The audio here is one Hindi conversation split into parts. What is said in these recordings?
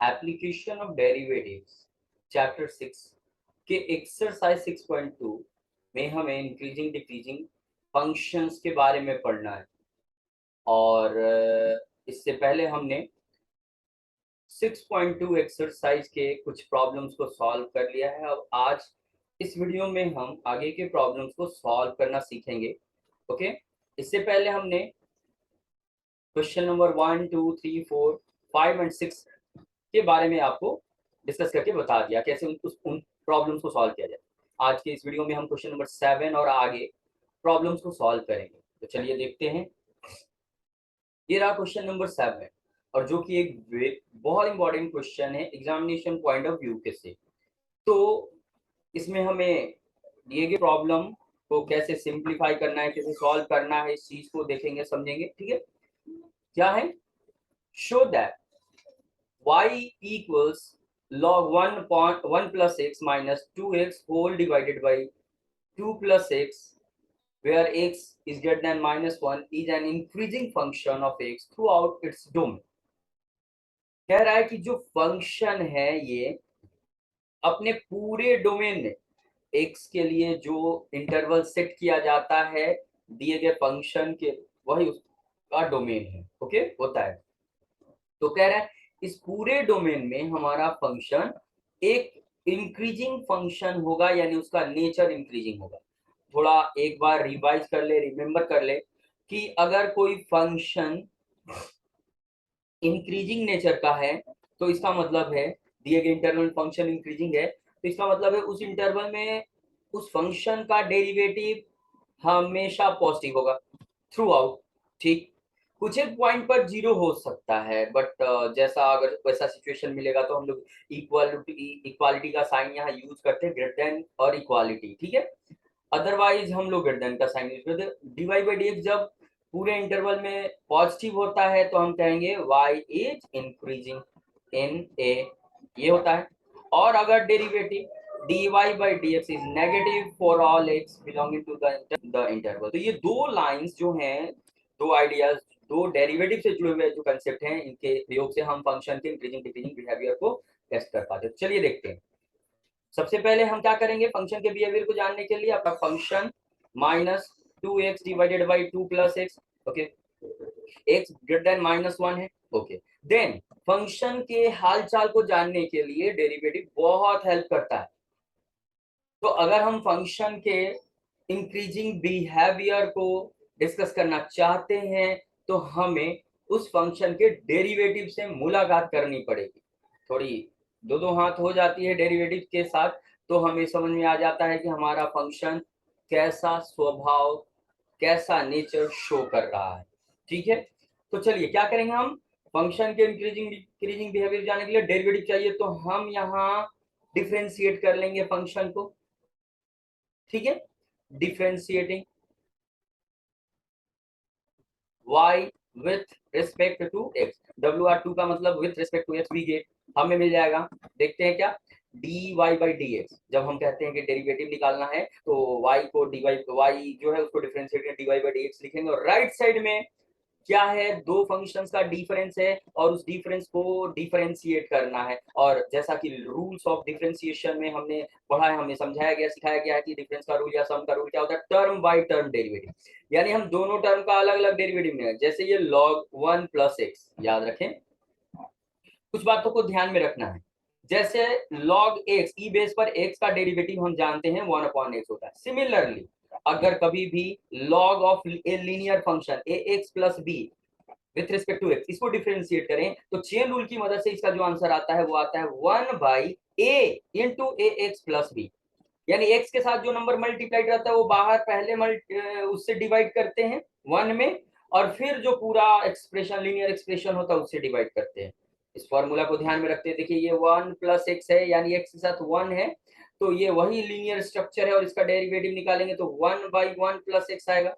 एप्लीकेशन ऑफ डेरिवेटिव्स चैप्टर 6 के एक्सरसाइज 6.2 में हमें इंक्रीजिंग डिक्रीजिंग फंक्शंस के बारे में पढ़ना है। और इससे पहले हमने 6.2 एक्सरसाइज के कुछ प्रॉब्लम्स को सॉल्व कर लिया है। अब आज इस वीडियो में हम आगे के प्रॉब्लम्स को सॉल्व करना सीखेंगे। ओके, इससे पहले हमने क्वेश्चन नंबर 1, 2, 3, 4, 5 एंड 6 के बारे में आपको डिस्कस करके बता दिया कैसे उन प्रॉब्लम्स को सॉल्व किया जाए। आज के इस वीडियो में हम क्वेश्चन नंबर 7 और आगे प्रॉब्लम्स को सॉल्व करेंगे। तो चलिए देखते हैं। ये रहा क्वेश्चन नंबर 7 और जो कि एक बहुत इंपॉर्टेंट क्वेश्चन है एग्जामिनेशन पॉइंट ऑफ व्यू के से। तो इसमें हमें दिए गए प्रॉब्लम को कैसे सिंप्लीफाई करना है, कैसे सॉल्व करना है, इस चीज को देखेंगे, समझेंगे। ठीक है, क्या है? Show that y equals log 1 plus x minus 2x whole divided by 2 plus x where x is greater than minus 1 is an increasing function of x throughout its domain। कह रहा है कि जो फंक्शन है ये अपने पूरे डोमेन में x के लिए जो इंटरवल सेट किया जाता है दिए गए फंक्शन के, वही उसका डोमेन है। ओके, होता है। तो कह रहा है इस पूरे डोमेन में हमारा फंक्शन एक इंक्रीजिंग फंक्शन होगा, यानी उसका नेचर इंक्रीजिंग होगा। थोड़ा एक बार रिवाइज कर ले, रिमेंबर कर ले कि अगर कोई फंक्शन इंक्रीजिंग नेचर का है तो इसका मतलब है दिए गए इंटरवल फंक्शन इंक्रीजिंग है, तो इसका मतलब है उस इंटरवल में उस फंक्शन का डेरिवेटिव हमेशा पॉजिटिव होगा थ्रू आउट। ठीक, कुछ एक पॉइंट पर जीरो हो सकता है, बट जैसा अगर वैसा सिचुएशन मिलेगा तो हम लोग इक्वालिटी का साइन यहाँ यूज करते हैं, ग्रेटर देन और इक्वालिटी। ठीक है, अदरवाइज हम लोग ग्रेटर देन का साइन यूज करते हैं। D Y by D X जब पूरे इंटरवल में पॉजिटिव होता है तो हम कहेंगे y is increasing in a, ये होता है। और अगर derivative dy by dx is negative for all x belonging to the interval. तो ये दो लाइंस जो हैं, दो आइडियाज, दो डेरिवेटिव से जुड़े हुए जो कंसेप्ट हैं, इनके प्रयोग से हम फंक्शन के इंक्रीजिंग डिक्रीजिंग बिहेवियर को टेस्ट कर पाते हैं। चलिए देखते हैं। सबसे पहले हम क्या करेंगे, फंक्शन के बिहेवियर को जानने के लिए आपका function minus 2x divided by 2 plus x. Okay, x greater than minus 1 है। ओके, देन फंक्शन के हालचाल को जानने के लिए डेरिवेटिव बहुत हेल्प करता है। तो अगर हम फंक्शन के इंक्रीजिंग बिहेवियर को डिस्कस करना चाहते हैं तो हमें उस फंक्शन के डेरिवेटिव से मुलाकात करनी पड़ेगी। थोड़ी दो दो हाथ हो जाती है डेरिवेटिव के साथ, तो हमें समझ में आ जाता है कि हमारा फंक्शन कैसा स्वभाव, कैसा नेचर शो कर रहा है। ठीक है, तो चलिए क्या करेंगे हम, फंक्शन के इंक्रीजिंग डिक्रीजिंग बिहेवियर जानने के लिए डेरिवेटिव चाहिए, तो हम यहाँ डिफरेंशिएट कर लेंगे फंक्शन को। ठीक है, differentiating y with respect to x, WR2 का मतलब with respect to x we get, हमें मिल जाएगा। देखते हैं क्या, dy by dx। जब हम कहते हैं कि डेरिवेटिव निकालना है तो y को y जो है उसको डिफरेंशिएट करके dy by dx लिखेंगे, और राइट साइड में क्या है, दो फंक्शंस का डिफरेंस है और उस डिफरेंस को डिफरेंशिएट करना है। और जैसा कि रूल्स ऑफ डिफरेंशिएशन में हमने पढ़ा है, हमें समझाया गया, सिखाया गया है कि डिफरेंस का रूल या सम का रूल क्या होता है, टर्म बाय टर्म डेरिवेटिव, यानी हम दोनों टर्म का अलग अलग डेरिवेटिव में, जैसे ये log 1 प्लस एक्स, याद रखें कुछ बातों को ध्यान में रखना है। जैसे log x ई बेस पर x का डेरिवेटिव हम जानते हैं 1 अपॉन x होता है। सिमिलरली अगर कभी भी log of a linear function ax plus b with respect to X इसको डिफरेंशिएट करें तो चेन रूल की मदद से इसका जो आंसर आता है वो आता है 1 by a into A X plus B, यानी x के साथ जो नंबर मल्टीप्लाइड रहता है वो बाहर पहले उससे डिवाइड करते हैं 1 में, और फिर जो पूरा एक्सप्रेशन लीनियर एक्सप्रेशन होता है उससे डिवाइड करते हैं। इस फॉर्मूला को ध्यान में रखते हैं। देखिए ये 1 प्लस एक्स है, यानी x के साथ 1 है, तो ये वही लीनियर स्ट्रक्चर है, और इसका डेरिवेटिव निकालेंगे तो 1 बाई 1 प्लस एक्स आएगा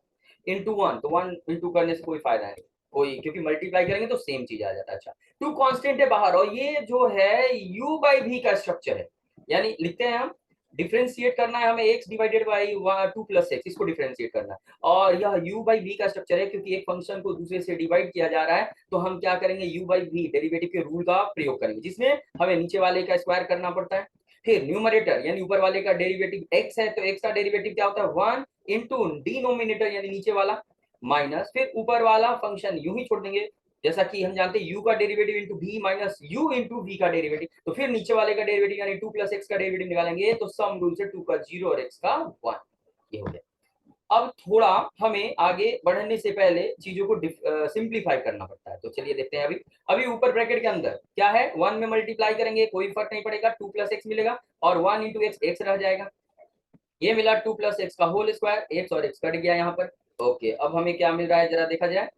इंटू 1, तो 1 इंटू करने से कोई फायदा नहीं कोई, क्योंकि मल्टीप्लाई करेंगे तो सेम चीज आ जाता है। अच्छा, 2 कांस्टेंट है बाहर, और ये जो है u बाई v का स्ट्रक्चर है, यानी लिखते हैं हम डिफरेंशिएट करना है हमें x divided by 2 plus x, इसको डिफरेंशिएट करना है। और यह u बाई v का स्ट्रक्चर है, क्योंकि एक फंक्शन को दूसरे से डिवाइड किया जा रहा है तो हम क्या करेंगे, u बाई v डेरिवेटिव के रूल का प्रयोग करेंगे, जिसमें हमें नीचे वाले का स्क्वायर करना पड़ता है। फिर न्यूमरेटर यानी ऊपर वाले का डेरिवेटिव x है, तो x का डेरिवेटिव क्या होता है 1 इंटू डिनोमिनेटर यानी नीचे वाला माइनस, फिर ऊपर वाला फंक्शन यूं ही छोड़ देंगे, जैसा कि हम जानते हैं u का derivative into v minus u into v का डेरिवेटिव, तो फिर नीचे वाले का डेरिवेटिव यानी 2 प्लस x का डेरिवेटिव निकालेंगे, तो सम रूल से 2 का 0 और x का 1, ये हो गया। अब थोड़ा हमें आगे बढ़ने से पहले चीजों को सिंप्लीफाई करना पड़ता है, तो चलिए देखते हैं। अभी अभी ऊपर ब्रैकेट के अंदर क्या है, 1 में मल्टीप्लाई करेंगे कोई फर्क नहीं पड़ेगा, 2 प्लस एक्स मिलेगा और 1 इंटू एक्स एक्स रह जाएगा, ये मिला 2 प्लस एक्स का होल स्क्वायर, एक्स और एक्स कट गया यहाँ पर। ओके, अब हमें क्या मिल रहा है जरा देखा जाए।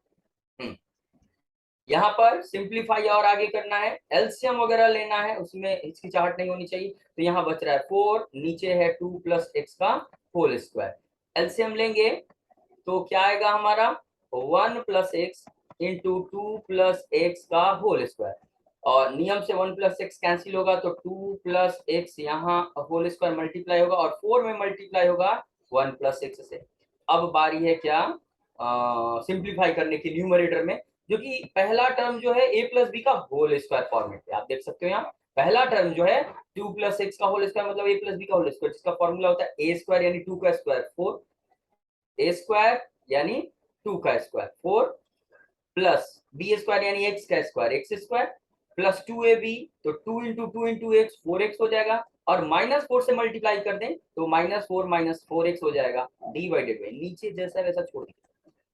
यहाँ पर सिंप्लीफाई और आगे करना है, एलसीएम वगैरह लेना है, उसमें हिचकिचाहट नहीं होनी चाहिए। तो यहाँ बच रहा है 4, नीचे है 2 प्लस एक्स का होल स्क्वायर, एलसीएम लेंगे तो क्या आएगा हमारा 1 plus x into 2 plus X का होल स्क्वायर, और नियम से 1 प्लस एक्स कैंसिल होगा तो 2 प्लस एक्स यहाँ होल स्क्वायर मल्टीप्लाई होगा और 4 में मल्टीप्लाई होगा 1 प्लस एक्स से। अब बारी है क्या सिंप्लीफाई करने की न्यूमरेटर में, जो कि पहला टर्म जो है a प्लस बी का होल स्क्वायर फॉर्मेट पे आप देख सकते हो। यहाँ पहला टर्म जो है 2 प्लस एक्स का होल स्क्वायर मतलब a प्लस बी का होल स्क्वायर, जिसका फॉर्मूला होता है a स्क्वायर यानी 2 का स्क्वायर 4, a स्क्वायर यानी 2 का स्क्वायर 4 प्लस b स्क्वायर यानी x का square x square plus 2ab, तो 2 इंटू 2 इंटू एक्स 4x हो जाएगा, और माइनस 4 से मल्टीप्लाई कर दें तो -4 माइनस 4x हो जाएगा, डिवाइडेड बाई नीचे जैसा वैसा छोड़ दें।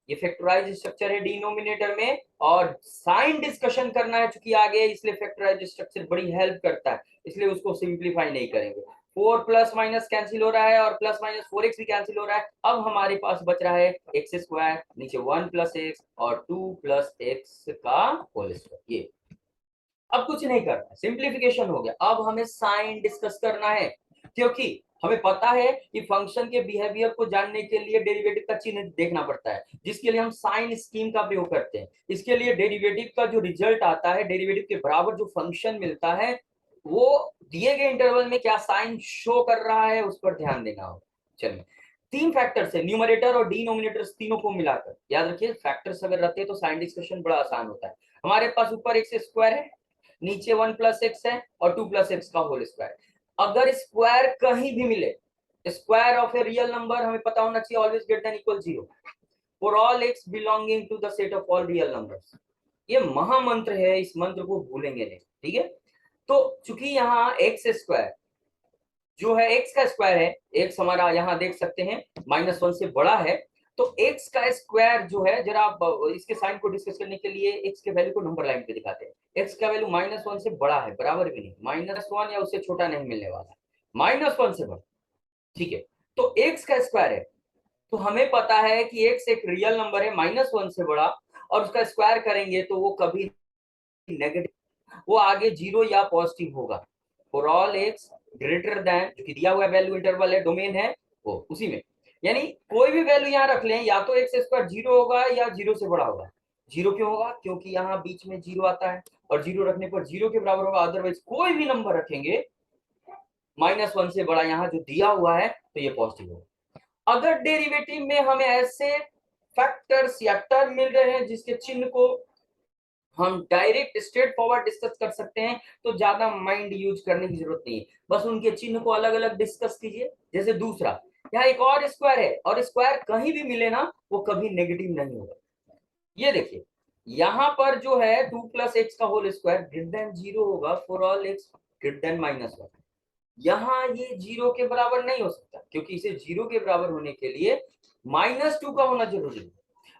ये फैक्टराइज स्ट्रक्चर है डिनोमिनेटर में, और साइन डिस्कशन करना है चूंकि आगे, इसलिए फैक्टराइज स्ट्रक्चर बड़ी हेल्प करता है, इसलिए उसको सिंप्लीफाई नहीं करेंगे। 4 प्लस माइनस कैंसिल हो रहा है और प्लस माइनस 4x भी कैंसिल हो रहा है। अब हमारे पास बच रहा है एक्स स्क्वायर, नीचे 1 प्लस एक्स और 2 प्लस एक्स का होल स्क्वायर। ये अब कुछ नहीं करना, सिंप्लीफिकेशन हो गया। अब हमें साइन डिस्कस करना है, क्योंकि हमें पता है कि फंक्शन के बिहेवियर को जानने के लिए डेरिवेटिव का चिन्ह देखना पड़ता है, जिसके लिए हम साइन स्कीम का प्रयोग करते हैं। इसके लिए डेरिवेटिव का जो रिजल्ट आता है, डेरिवेटिव के बराबर जो फंक्शन मिलता है, वो दिए गए इंटरवल में क्या साइन शो कर रहा है उस पर ध्यान देना होगा। चलिए, 3 फैक्टर्स है, न्यूमरेटर और डिनोमिनेटर्स तीनों को मिलाकर, याद रखिए फैक्टर्स अगर रहते हैं तो साइन डिस्कशन बड़ा आसान होता है। हमारे पास ऊपर एक्स स्क्वायर है, नीचे 1 प्लस एक्स है और 2 प्लस एक्स का होल स्क्वायर। अगर स्क्वायर कहीं भी मिले, square of a real number हमें पता होना चाहिए always greater than equal 0 for all X belonging to the set of all real numbers. ये महामंत्र है, इस मंत्र को भूलेंगे नहीं, ठीक है। तो चूंकि यहाँ एक्स स्क्वायर जो है एक्स का स्क्वायर है, एक्स हमारा यहाँ देख सकते हैं -1 से बड़ा है, तो x का स्क्वायर जो है, जरा आप इसके साइन को डिस्कस करने के लिए x के वैल्यू को नंबर लाइन पे दिखाते हैं। x का वैल्यू -1 से बड़ा है, बराबर भी नहीं, -1 या उससे छोटा नहीं मिलने वाला, -1 से बड़ा, ठीक है। तो x का स्क्वायर है, तो हमें पता है कि x एक रियल नंबर है -1 से बड़ा, और उसका स्क्वायर करेंगे तो वो कभी नेगेटिव, वो आगे 0 या पॉजिटिव होगा। For all x greater than, जो कि दिया हुआ वैल्यू इंटरवल है, डोमेन है वो उसी में, यानी कोई भी वैल्यू यहाँ रख लें, या तो एक्स स्क्वायर 0 होगा या 0 से बड़ा होगा। 0 क्यों होगा, क्योंकि यहाँ बीच में 0 आता है, और 0 रखने पर 0 के बराबर होगा, अदरवाइज कोई भी नंबर रखेंगे -1 से बड़ा यहाँ जो दिया हुआ है तो ये पॉजिटिव होगा। अगर डेरिवेटिव में हमें ऐसे फैक्टर्स या टर्म मिल रहे हैं जिसके चिन्ह को हम डायरेक्ट स्ट्रेट फॉरवर्ड डिस्कस कर सकते हैं, तो ज्यादा माइंड यूज करने की जरूरत नहीं है, बस उनके चिन्ह को अलग अलग डिस्कस कीजिए। जैसे दूसरा, यहाँ एक और स्क्वायर है, और स्क्वायर कहीं भी मिले ना वो कभी नेगेटिव नहीं होगा। ये देखिए, यहाँ पर जो है 2 प्लस एक्स का होल स्क्वायर ग्रेटर देन 0 होगा for all x greater than -1। यहाँ ये 0 के बराबर नहीं हो सकता, क्योंकि इसे 0 के बराबर होने के लिए -2 का होना जरूरी है,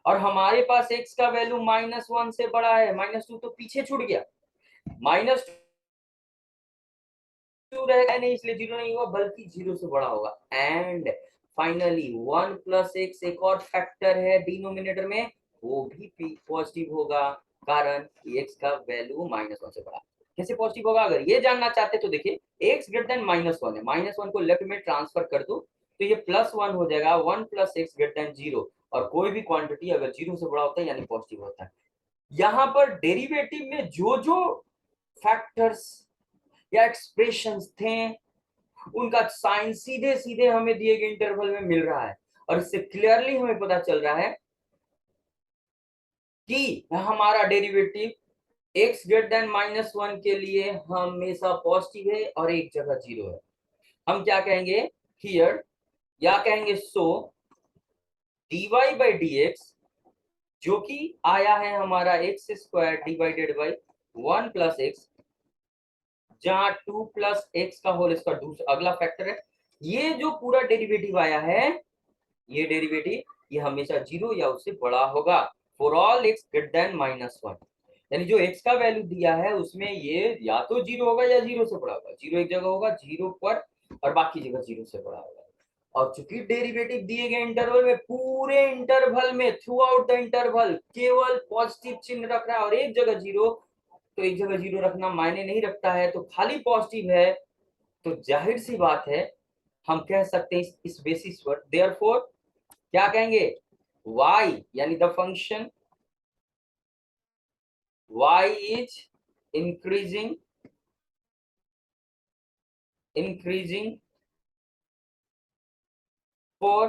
और हमारे पास x का वैल्यू -1 से बड़ा है, -2 तो पीछे छूट गया, -2 रहेगा नहीं, इसलिए 0 नहीं होगा, बल्कि 0 से बड़ा होगा। एंड फाइनली 1 प्लस एक्स एक और फैक्टर है डिनोमिनेटर में, वो भी पॉजिटिव होगा, कारण x का वैल्यू -1 से बड़ा। कैसे पॉजिटिव होगा, अगर ये जानना चाहते तो देखिए, x ग्रेटर देन -1 है, -1 को लेफ्ट में ट्रांसफर कर दो तो ये +1 हो जाएगा, 1 प्लस एक्स ग्रेटर देन 0, और कोई भी क्वांटिटी अगर 0 से बड़ा होता है यानी पॉजिटिव होता है। यहाँ पर डेरिवेटिव में जो जो फैक्टर्स या एक्सप्रेशंस थे उनका साइन सीधे सीधे हमें दिए गए इंटरवल में मिल रहा है, और इससे क्लियरली हमें पता चल रहा है कि हमारा डेरिवेटिव x ग्रेटर देन -1 के लिए हमेशा पॉजिटिव है और एक जगह 0 है। हम क्या कहेंगे हियर, या कहेंगे सो dy बाई dx, जो कि आया है हमारा x square divided by 1 plus x, जहां 2 प्लस एक्स का होल इसका दूसरा अगला फैक्टर है। ये जो पूरा डेरिवेटिव आया है, ये डेरिवेटिव ये हमेशा 0 या उससे बड़ा होगा for all x greater than -1। यानी जो x का वैल्यू दिया है उसमें ये या तो 0 होगा या 0 से बड़ा होगा। 0 एक जगह होगा 0 पर, और बाकी जगह 0 से बड़ा होगा। और चूंकि डेरिवेटिव दिए गए इंटरवल में, पूरे इंटरवल में थ्रू आउट द इंटरवल केवल पॉजिटिव चिन्ह रख रहा है और एक जगह 0, तो एक जगह 0 रखना मायने नहीं रखता है, तो खाली पॉजिटिव है, तो जाहिर सी बात है हम कह सकते हैं इस बेसिस पर देयरफॉर क्या कहेंगे, y यानी the function y is increasing for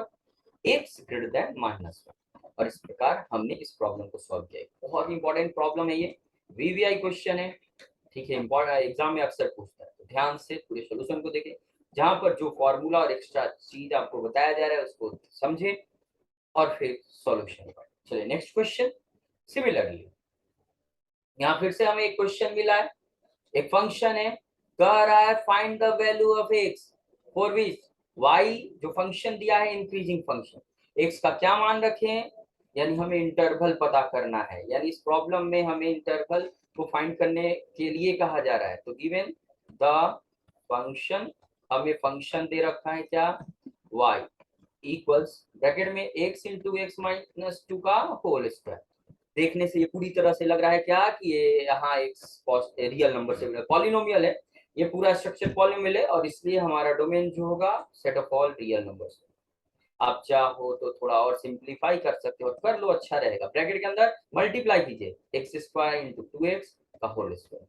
x greater than -1। और इस प्रकार हमने इस प्रॉब्लम को सॉल्व किया। बहुत इंपॉर्टेंट प्रॉब्लम है ये, वीवीआई क्वेश्चन है, ठीक है, इंपॉर्टेंट एग्जाम में अक्सर पूछता है, तो ध्यान से पूरे सॉल्यूशन को देखें, जहां पर जो फॉर्मूला और एक्स्ट्रा चीज आपको बताया जा रहा है उसको समझें और फिर सॉल्यूशन करें। चलिए नेक्स्ट क्वेश्चन। सिमिलरली यहाँ फिर से हमें एक क्वेश्चन मिला है, एक फंक्शन है, कह रहा है find the value of x for which y, जो फंक्शन दिया है इंक्रीजिंग फंक्शन, x का क्या मान रखें, यानी हमें इंटरवल पता करना है। यानी इस प्रॉब्लम में हमें इंटरवल को फाइंड करने के लिए कहा जा रहा है। तो गिवन द फंक्शन, हमें फंक्शन दे रखा है क्या, y इक्वल्स ब्रैकेट में x इंटू एक्स माइनस 2 का होल स्क्वायर। देखने से ये पूरी तरह से लग रहा है क्या कि ये यहाँ एक रियल नंबर से पॉलिनोमियल है, ये पूरा स्ट्रक्चर पॉलिनोमियल है, और इसलिए हमारा डोमेन जो होगा set of all real numbers. आप चाहो तो थोड़ा और सिंप्लीफाई कर सकते हो, कर लो अच्छा रहेगा। ब्रैकेट के अंदर मल्टीप्लाई कीजिए एक्स स्क्वायर इंटू 2x का होल स्क्वायर,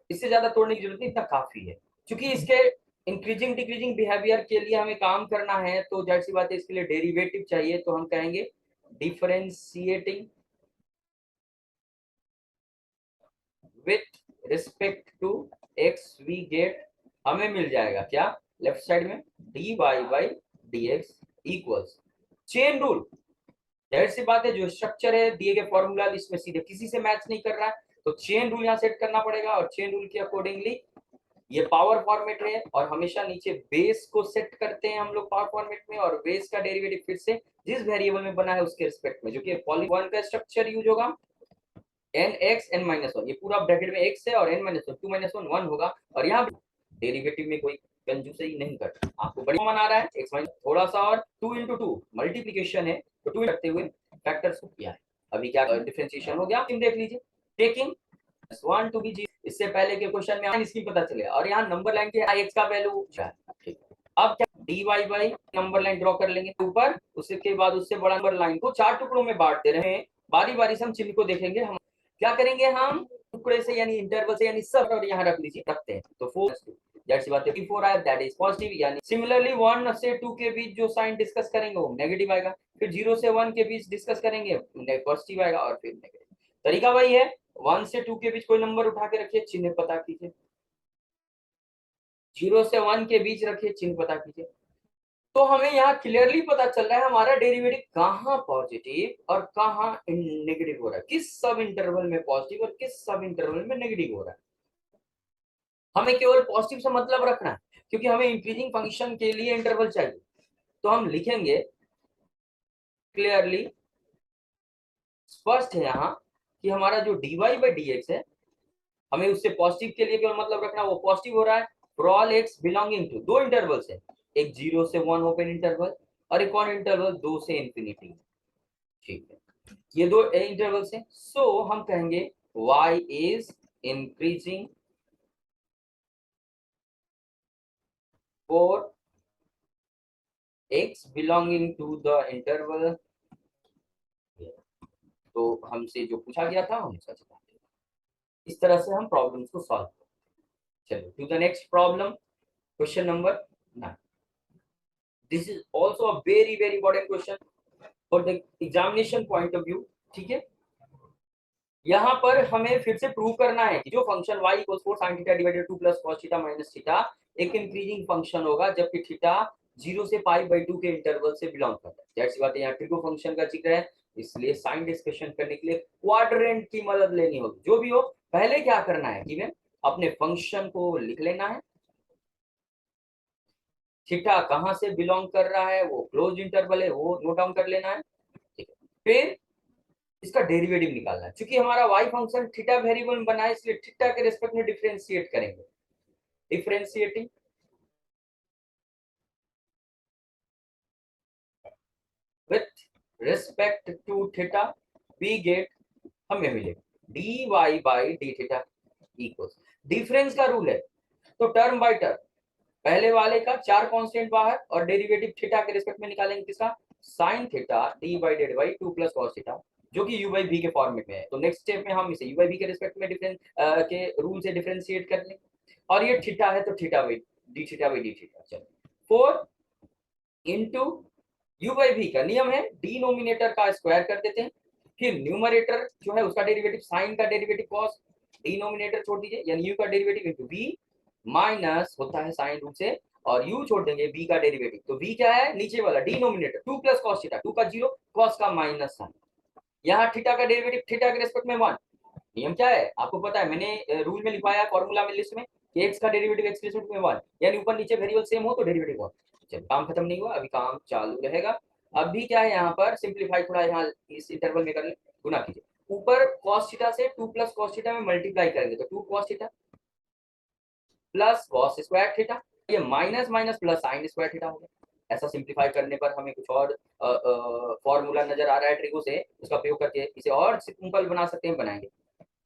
इससे ज्यादा तोड़ने की जरूरत नहीं, इतना काफी है। क्योंकि इसके इंक्रीजिंग डिक्रीजिंग बिहेवियर के लिए हमें काम करना है, तो जाहिर सी बात है इसके लिए डेरिवेटिव चाहिए, तो हम कहेंगे differentiating with respect to X we get, हमें मिल जाएगा क्या लेफ्ट साइड में dy by dx equals chain rule. जाहिर सी बात है जो स्ट्रक्चर है दिए गए फॉर्मूला इसमें सीधे किसी से मैच नहीं कर रहा है, तो चेन रूल यहाँ सेट करना पड़ेगा, और चेन रूल के अकॉर्डिंगली ये पावर फॉर्मेट है, और हमेशा नीचे बेस को सेट करते हैं हम लोग पावर फॉर्मेट में, और बेस का डेरिवेटिव फिर से जिस वेरिएबल में बना है उसके रिस्पेक्ट में, जो कि पॉलीगॉन का स्ट्रक्चर यूज होगा n x n माइनस 1, ये पूरा ब्रैकेट में x है, और n माइनस 1 2 माइनस 1 1 होगा, और यहाँ डेरिवेटिव में कोई कंजूसरी नहीं करता, आपको बड़ी कॉमन आ रहा है x माइनस थोड़ा सा, और 2 into 2 मल्टीप्लिकेशन है, तो 2 करते हुए फैक्टर्स को किया है। अभी क्या डिफरेंशिएशन हो गया, देख लीजिए, टेकिंग 1 टू बी 0, इससे पहले के क्वेश्चन में इसकी पता चले, और यहाँ नंबर लाइन के x का वैल्यू है, ठीक है। अब क्या dy by number line draw कर लेंगे ऊपर, उसके बाद उससे बड़ा नंबर लाइन को 4 टुकड़ों में बांट दे रहे हैं, बारी बारी से हम चिन्ह को देखेंगे। हम क्या करेंगे, हम टुकड़े से यानी इंटरवल से यानी सब, और यहाँ रख लीजिए, रखते हैं, तो 4 जाहिर सी बात है 4 आया, दैट इज पॉजिटिव। यानी सिमिलरली 1 से 2 के बीच जो साइन डिस्कस करेंगे वो नेगेटिव आएगा, फिर 0 से 1 के बीच डिस्कस करेंगे पॉजिटिव आएगा, और फिर नेगेटिव। तरीका वही है, 1 से 2 के बीच कोई नंबर उठा के रखिए, चिन्ह पता कीजिए, 0 से 1 के बीच रखिए, चिन्ह पता कीजिए। तो हमें यहाँ क्लियरली पता चल रहा है हमारा डेरिवेटिव कहाँ पॉजिटिव और कहाँ नेगेटिव हो रहा है, किस सब इंटरवल में पॉजिटिव और किस सब इंटरवल में नेगेटिव हो रहा है। हमें केवल पॉजिटिव से मतलब रखना है, क्योंकि हमें इंक्रीजिंग फंक्शन के लिए इंटरवल चाहिए, तो हम लिखेंगे क्लियरली, स्पष्ट है यहाँ कि हमारा जो dy बाई dx है, हमें उससे पॉजिटिव के लिए केवल मतलब रखना, वो पॉजिटिव हो रहा है for all x belonging to, दो इंटरवल्स है, एक 0 से 1 ओपन इंटरवल और एक और इंटरवल 2 से इंफिनिटी, ठीक है, ये दो इंटरवल्स हैं। सो हम कहेंगे y is increasing for x belonging to the interval, तो हमसे जो पूछा गया था हम सच बताते हैं। इस तरह से हम प्रॉब्लम्स को सॉल्व करें। चलो to the next problem, question number ना। This is also a very very important question for the examination point of view. ठीक है, यहाँ पर हमें फिर से प्रूव करना है कि जो function y equals 4 sin theta divided 2 plus cos theta minus theta एक इंक्रीजिंग फंक्शन होगा जबकि थीटा 0 से पाई बाई 2 के इंटरवल से बिलोंग करता है। दैट्स बात है, यहाँ ट्रिगो फंक्शन का जिक्र है, इसलिए साइन डिस्कशन करने के लिए क्वाड्रेंट की मदद लेनी होगी। जो भी हो, पहले क्या करना है, गिवन अपने फंक्शन को लिख लेना है, थीटा कहां से बिलोंग कर रहा है, वो क्लोज इंटरवल है, वो नोट डाउन कर लेना है। ठीक है, फिर इसका डेरिवेटिव निकालना है। क्योंकि हमारा y फंक्शन थीटा वेरिएबल में बना है, इसलिए थीटा के रिस्पेक्ट में डिफरेंशिएट करेंगे। Differentiating with respect to theta we get, हमें मिलेगा dy by D theta equals, difference का रूल है तो टर्म बाय टर्म, पहले वाले का 4 कांस्टेंट बाहर और डेरिवेटिव थीटा के रिस्पेक्ट में निकालेंगे किसका, sin theta divided by 2 plus cos theta, जो कि u by v के फॉर्मेट में है। तो नेक्स्ट स्टेप में हम इसे u by v के रिस्पेक्ट में डिफरेंस के रूल से डिफरेंशिएट कर लेंगे, और ये थीटा है तो थीटा बाई डी थीटा। चलो 4 इनटू u by v का नियम है डिनोमिनेटर का स्क्वायर कर देते हैं, फिर न्यूमरेटर जो है उसका डेरिवेटिव sin का डेरिवेटिव cos, डिनोमिनेटर छोड़ दीजिए यानी u का डेरिवेटिव इनटू v माइनस होता है साइन रूट से, और u छोड़ देंगे v का डेरिवेटिव, तो v क्या है नीचे वाला डिनोमिनेटर 2 प्लस cos थीटा, 2 का 0 cos का माइनस साइन, यहाँ थीटा का डेरिवेटिव थीटा के रिस्पेक्ट में 1। नियम क्या है आपको पता है, मैंने रूल में लिखवाया फॉर्मूला में लिस्ट में कि x का डेरिवेटिव x के रिस्पेक्ट में 1, यानी ऊपर नीचे वेरिएबल सेम हो तो डेरिवेटिव 1। चलिए काम खत्म नहीं हुआ, अभी काम चालू रहेगा। अब भी क्या है यहाँ पर सिंप्लीफाई थोड़ा यहाँ इस इंटरवल में कर ले, गुना कीजिए, ऊपर cos थीटा से 2 प्लस cos थीटा में मल्टीप्लाई करेंगे तो 2 cos theta plus cos square theta, ये minus minus plus sin square theta हो गया। ऐसा सिंप्लीफाई करने पर हमें कुछ और फॉर्मूला नजर आ रहा है ट्रिगो से, उसका प्रयोग करके इसे और सिंपल बना सकते हैं, बनाएंगे।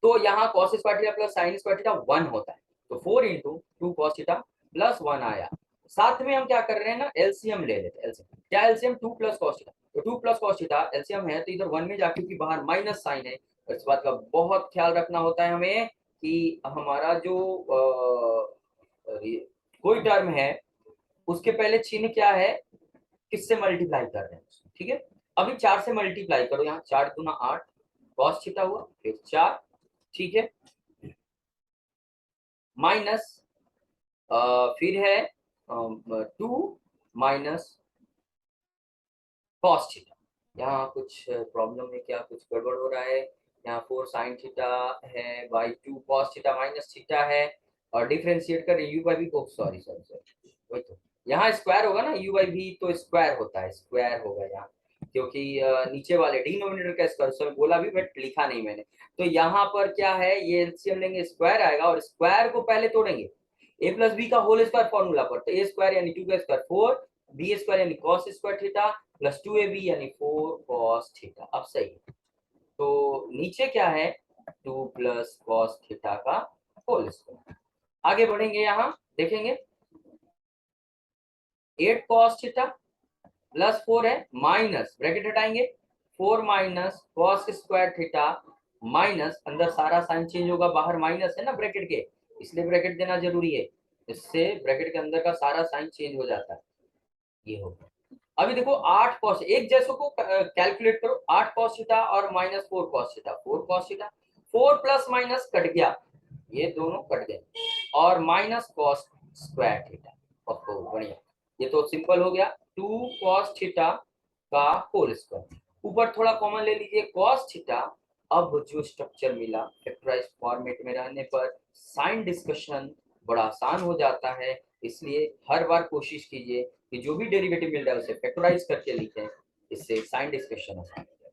तो यहाँ cos square theta plus sin square theta 1 होता है, तो 4 इंटू 2 cos थीटा प्लस 1 आया। साथ में हम क्या कर रहे हैं ना, एलसीएम ले लेते हैं। एलसीएम क्या, एलसीएम 2 प्लस cos थीटा, तो 2 प्लस cos थीटा एलसीएम है तो इधर 1 में जाके, क्योंकि बाहर माइनस साइन है, तो इस बात का बहुत ख्याल रखना होता है हमें कि हमारा जो कोई टर्म है उसके पहले चिन्ह क्या है, किससे मल्टीप्लाई कर रहे हैं, ठीक है। अभी 4 से मल्टीप्लाई करो, यहाँ 4 दूना 8 cos थीटा हुआ, फिर 4, ठीक है, माइनस फिर है 2 माइनस cos थीटा। यहाँ कुछ प्रॉब्लम है क्या, कुछ गड़बड़ हो रहा है, यहाँ 4 sin थीटा है by 2 cos theta minus theta है, और डिफरेंशिएट कर u बाई v को, सॉरी सॉरी सॉरी, वही तो यहाँ स्क्वायर होगा ना, u बाई v तो स्क्वायर होता है, स्क्वायर होगा यहाँ, क्योंकि नीचे वाले डिनोमिनेटर का स्क्वायर, उसमें बोला भी बट लिखा नहीं मैंने। तो यहाँ पर क्या है, ये एलसीएम लेंगे, स्क्वायर आएगा, और स्क्वायर को पहले तोड़ेंगे a प्लस बी का होल स्क्वायर फॉर्मूला पर, तो ए स्क्वायर यानी 2 का स्क्वायर 4, बी स्क्वायर यानी cos square theta plus 2ab यानी 4 cos थीटा। अब सही है, तो नीचे क्या है 2 प्लस cos थीटा का होल स्क्वायर। आगे बढ़ेंगे, यहाँ देखेंगे 8 cos थीटा प्लस 4 है, माइनस ब्रैकेट हटाएंगे 4 minus cos square theta minus, अंदर सारा साइन चेंज होगा, बाहर माइनस है ना ब्रैकेट के, इसलिए ब्रैकेट देना जरूरी है, इससे ब्रैकेट के अंदर का सारा साइन चेंज हो जाता है, ये होगा। अभी देखो 8 cos, एक जैसों को कैलकुलेट करो, 8 cos थीटा और minus 4 cos theta, 4 cos theta, 4 plus minus cut गया, ये दोनों कट गए, और माइनस cos स्क्वायर थीटा, ओहो बढ़िया, ये तो सिंपल हो गया, 2 cos थीटा का होल स्क्वायर, ऊपर थोड़ा कॉमन ले लीजिए cos थीटा। अब जो स्ट्रक्चर मिला फैक्टराइज फॉर्मेट में रहने पर साइन डिस्कशन बड़ा आसान हो जाता है, इसलिए हर बार कोशिश कीजिए कि जो भी डेरिवेटिव मिल रहा है उसे फैक्टराइज करके लिखें, इससे साइन डिस्कशन आसान हो जाए।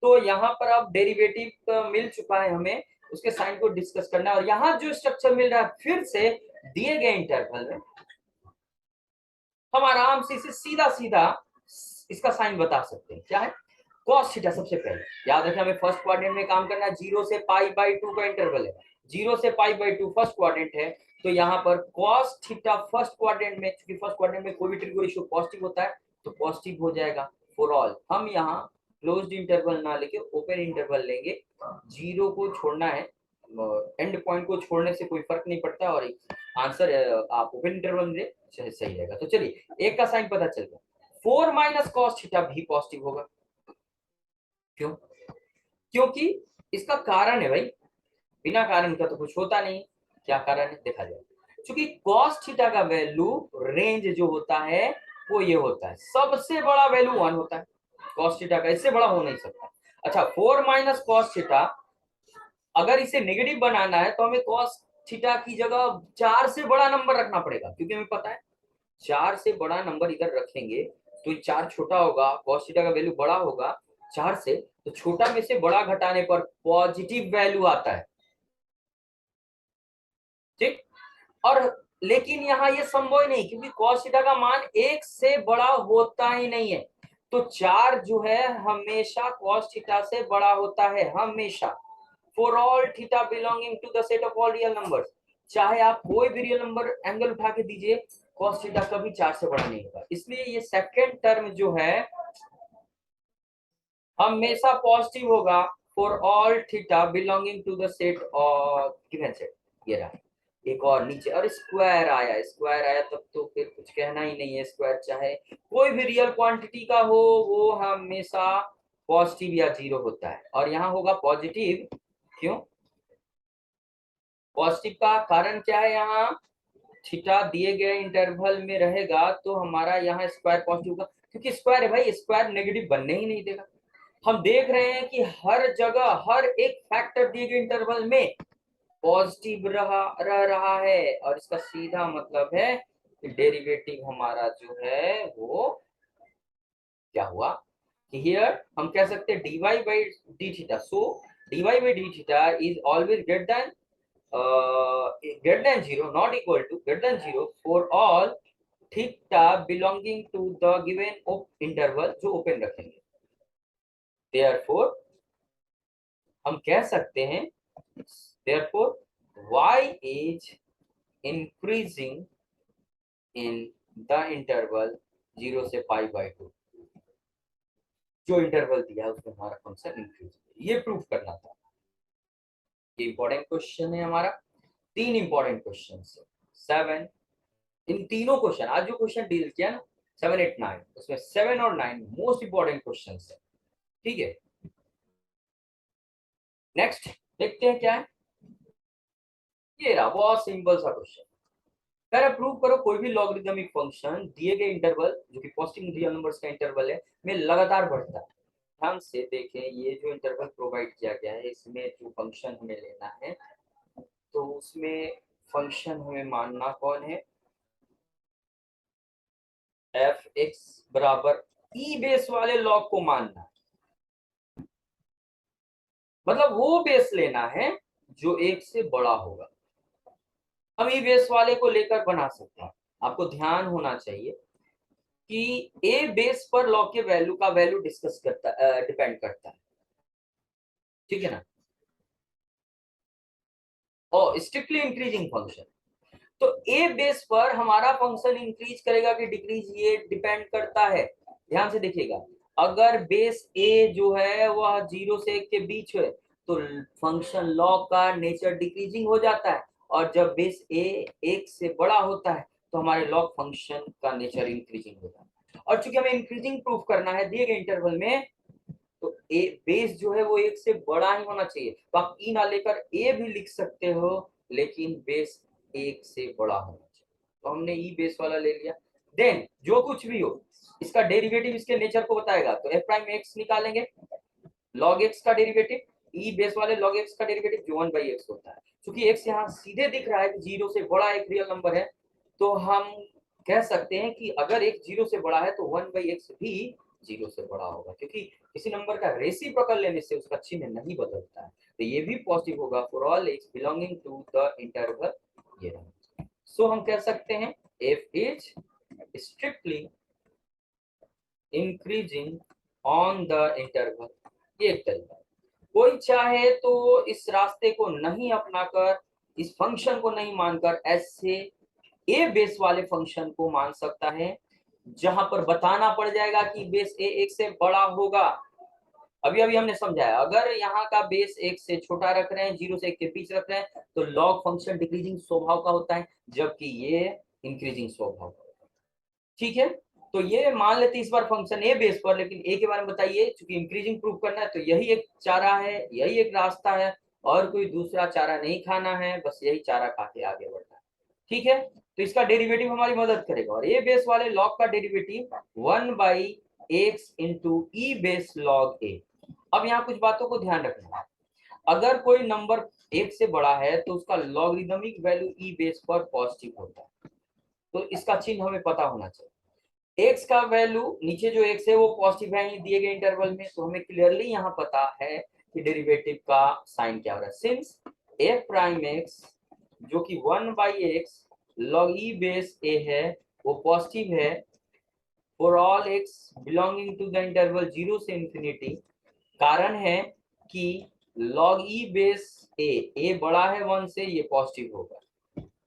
तो यहाँ पर अब डेरिवेटिव मिल चुका है हमें, उसके साइन को डिस्कस करना है, और यहाँ जो स्ट्रक्चर मिल रहा है फिर से दिए गए इंटरवल में हम आराम से इसे सीधा सीधा इसका साइन बता सकते हैं, क्या है cos थीटा। सबसे पहले याद रखें हमें फर्स्ट क्वाड्रेंट में काम करना है, 0 से पाई बाई 2 का इंटरवल है, 0 से पाई बाई 2 फर्स्ट क्वाड्रेंट है, तो यहाँ पर cos थीटा फर्स्ट क्वाड्रेंट में, क्योंकि फर्स्ट क्वाड्रेंट में कोई भी ट्रिगो रेशियो पॉजिटिव होता है तो पॉजिटिव हो जाएगा फॉर ऑल। हम यहाँ क्लोज्ड इंटरवल ना लेके ओपन इंटरवल लेंगे, 0 को छोड़ना है, एंड पॉइंट को छोड़ने से कोई फर्क नहीं पड़ता, और आंसर आप ओपन इंटरवल में सही रहेगा। तो चलिए एक का साइन पता चल गया, 4 माइनस कॉस थीटा भी पॉजिटिव होगा। क्यों? क्योंकि इसका कारण है भाई, बिना कारण का तो कुछ होता नहीं। क्या कारण है देखा जाए। क्योंकि cos थीटा का वैल्यू रेंज जो होता है वो ये होता है, सबसे बड़ा वैल्यू 1 होता है। cos थीटा का इससे बड़ा हो नहीं सकता। अच्छा 4 माइनस कॉस थीटा, अगर इसे नेगेटिव बनाना है तो हमें cos थीटा की जगह 4 से बड़ा नंबर रखना पड़ेगा, क्योंकि हमें पता है 4 से बड़ा नंबर इधर रखेंगे तो 4 छोटा होगा, cos थीटा का वैल्यू बड़ा होगा 4 से, तो छोटा में से बड़ा घटाने पर पॉजिटिव वैल्यू आता है। ठीक, और लेकिन यहाँ ये संभव ही नहीं, क्योंकि cos थीटा का मान 1 से बड़ा होता ही नहीं है। तो 4 जो है हमेशा cos थीटा से बड़ा होता है, हमेशा। For all theta belonging to the set of all real numbers, चाहे आप कोई भी रियल नंबर एंगल उठा के दीजिए, cos थीटा कभी 4 से बड़ा नहीं होगा। इसलिए ये सेकंड टर्म जो है हमेशा पॉजिटिव होगा for all theta belonging to the set of given set. ये रहा एक और नीचे, और स्क्वायर आया, स्क्वायर आया तब तो फिर कुछ कहना ही नहीं है। स्क्वायर चाहे कोई भी रियल क्वांटिटी का हो वो हमेशा पॉजिटिव या जीरो होता है, और यहाँ होगा पॉजिटिव। क्यों पॉजिटिव का कारण क्या है? यहाँ थीटा दिए गए इंटरवल में रहेगा तो हमारा यहाँ स्क्वायर पॉजिटिव होगा, क्योंकि स्क्वायर है भाई, स्क्वायर नेगेटिव बनने ही नहीं देगा। हम देख रहे हैं कि हर जगह हर एक फैक्टर दिए गए इंटरवल में पॉजिटिव रह रहा है, और इसका सीधा मतलब है कि डेरिवेटिव हमारा जो है वो क्या हुआ कि हियर हम कह सकते हैं dy by d theta, so dy by d theta is always greater than 0, not equal to greater than 0 for all theta belonging to the given interval जो ओपन रखेंगे। Therefore हम कह सकते हैं therefore y is increasing in the interval 0 से पाई बाई 2, जो इंटरवल दिया है उसमें हमारा फंक्शन इंक्रीज, ये प्रूफ करना था। ये इंपॉर्टेंट क्वेश्चन है हमारा, 3 इंपॉर्टेंट क्वेश्चन है, 7 इन तीनों क्वेश्चन आज जो क्वेश्चन डील किया ना 7 8 9, उसमें 7 और 9 मोस्ट इंपॉर्टेंट क्वेश्चन है। ठीक है, नेक्स्ट देखते हैं क्या है। ये रहा बहुत सिंपल सा क्वेश्चन, कह रहा प्रूव करो कोई भी लॉगरिदमिक फंक्शन दिए गए इंटरवल जो कि पॉजिटिव रियल नंबर्स का इंटरवल है में लगातार बढ़ता है। ध्यान से देखें, ये जो इंटरवल प्रोवाइड किया गया है इसमें जो फंक्शन हमें लेना है तो उसमें फंक्शन हमें मानना कौन है, एफ एक्स बराबर ई बेस वाले लॉग को मानना है। मतलब वो बेस लेना है जो 1 से बड़ा होगा। हम ई बेस वाले को लेकर बना सकते हैं। आपको ध्यान होना चाहिए कि ए बेस पर लॉग के वैल्यू का वैल्यू डिस्कस करता डिपेंड करता है। ठीक है ना, और स्ट्रिक्टली इंक्रीजिंग फंक्शन, तो ए बेस पर हमारा फंक्शन इंक्रीज करेगा कि डिक्रीज ये डिपेंड करता है। ध्यान से देखिएगा, अगर बेस ए जो है वह 0 से 1 के बीच है तो फंक्शन लॉग का नेचर डिक्रीजिंग हो जाता है, और जब बेस ए 1 से बड़ा होता है तो हमारे लॉग फंक्शन का नेचर इंक्रीजिंग होता है। और चूंकि हमें इंक्रीजिंग प्रूफ करना है दिए गए इंटरवल में, तो ए बेस जो है वो 1 से बड़ा ही होना चाहिए। तो आप ई ना लेकर ए भी लिख सकते हो, लेकिन बेस 1 से बड़ा होना चाहिए। तो हमने ई बेस वाला ले लिया। देन जो कुछ भी हो इसका डेरिवेटिव इसके नेचर को बताएगा, तो एफ प्राइम एक्स निकालेंगे, लॉग एक्स का डेरिवेटिव, ई बेस वाले लॉग एक्स का डेरिवेटिव जो 1/x होता है। क्योंकि एक्स यहाँ सीधे दिख रहा है कि 0 से बड़ा एक रियल नंबर है, तो हम कह सकते हैं कि अगर एक 0 से बड़ा है तो 1/x भी 0 से बड़ा होगा, क्योंकि किसी नंबर का रेसिप्रोकल लेने से उसका चिन्ह नहीं बदलता है। तो ये भी पॉजिटिव होगा for all X belonging to the interval ये रहा। सो हम कह सकते हैं F is strictly increasing on the interval. ये एक तरीका है। कोई चाहे तो इस रास्ते को नहीं अपनाकर, इस फंक्शन को नहीं मानकर ऐसे ए बेस वाले फंक्शन को मान सकता है, जहां पर बताना पड़ जाएगा कि बेस ए 1 से बड़ा होगा। अभी अभी हमने समझाया, अगर यहाँ का बेस 1 से छोटा रख रहे हैं, 0 से 1 के बीच रख रहे हैं, तो लॉग फंक्शन डिक्रीजिंग स्वभाव का होता है, जबकि ये इंक्रीजिंग स्वभाव का होता है। ठीक है, तो ये मान लेते इस बार फंक्शन ए बेस पर, लेकिन ए के बारे में बताइए, चूंकि इंक्रीजिंग प्रूव करना है तो यही एक चारा है, यही एक रास्ता है, और कोई दूसरा चारा नहीं खाना है, बस यही चारा खा के आगे बढ़ना है। ठीक है, तो इसका डेरिवेटिव हमारी मदद करेगा, और ए बेस वाले लॉग का derivative 1/x into e base log a. अब यहाँ कुछ बातों को ध्यान रखना है, अगर कोई नंबर 1 से बड़ा है तो उसका लॉगरिदमिक वैल्यू ई बेस पर पॉजिटिव होता है, तो इसका चिन्ह हमें पता होना चाहिए। x का वैल्यू नीचे जो x है वो पॉजिटिव है ये दिए गए इंटरवल में, तो हमें क्लियरली यहाँ पता है कि डेरिवेटिव का साइन क्या हो रहा है। सिंस f प्राइम x जो कि 1/x log e base a है वो पॉजिटिव है for all x belonging to the interval 0 से इंफिनिटी, कारण है कि log e बेस a बड़ा है 1 से, ये पॉजिटिव होगा।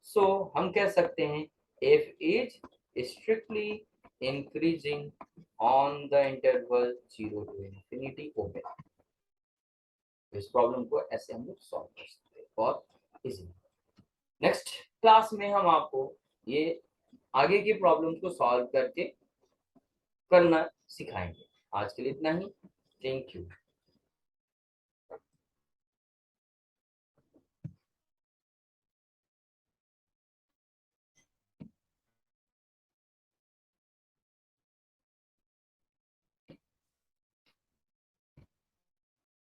सो हम कह सकते हैं f is strictly increasing on the interval 0 to infinity open। इस प्रॉब्लम को ऐसे हम लोग सॉल्व कर सकते हैं और इजीली। नेक्स्ट क्लास में हम आपको ये आगे की प्रॉब्लम्स को सॉल्व करके करना सिखाएंगे। आज के लिए इतना ही, थैंक यू।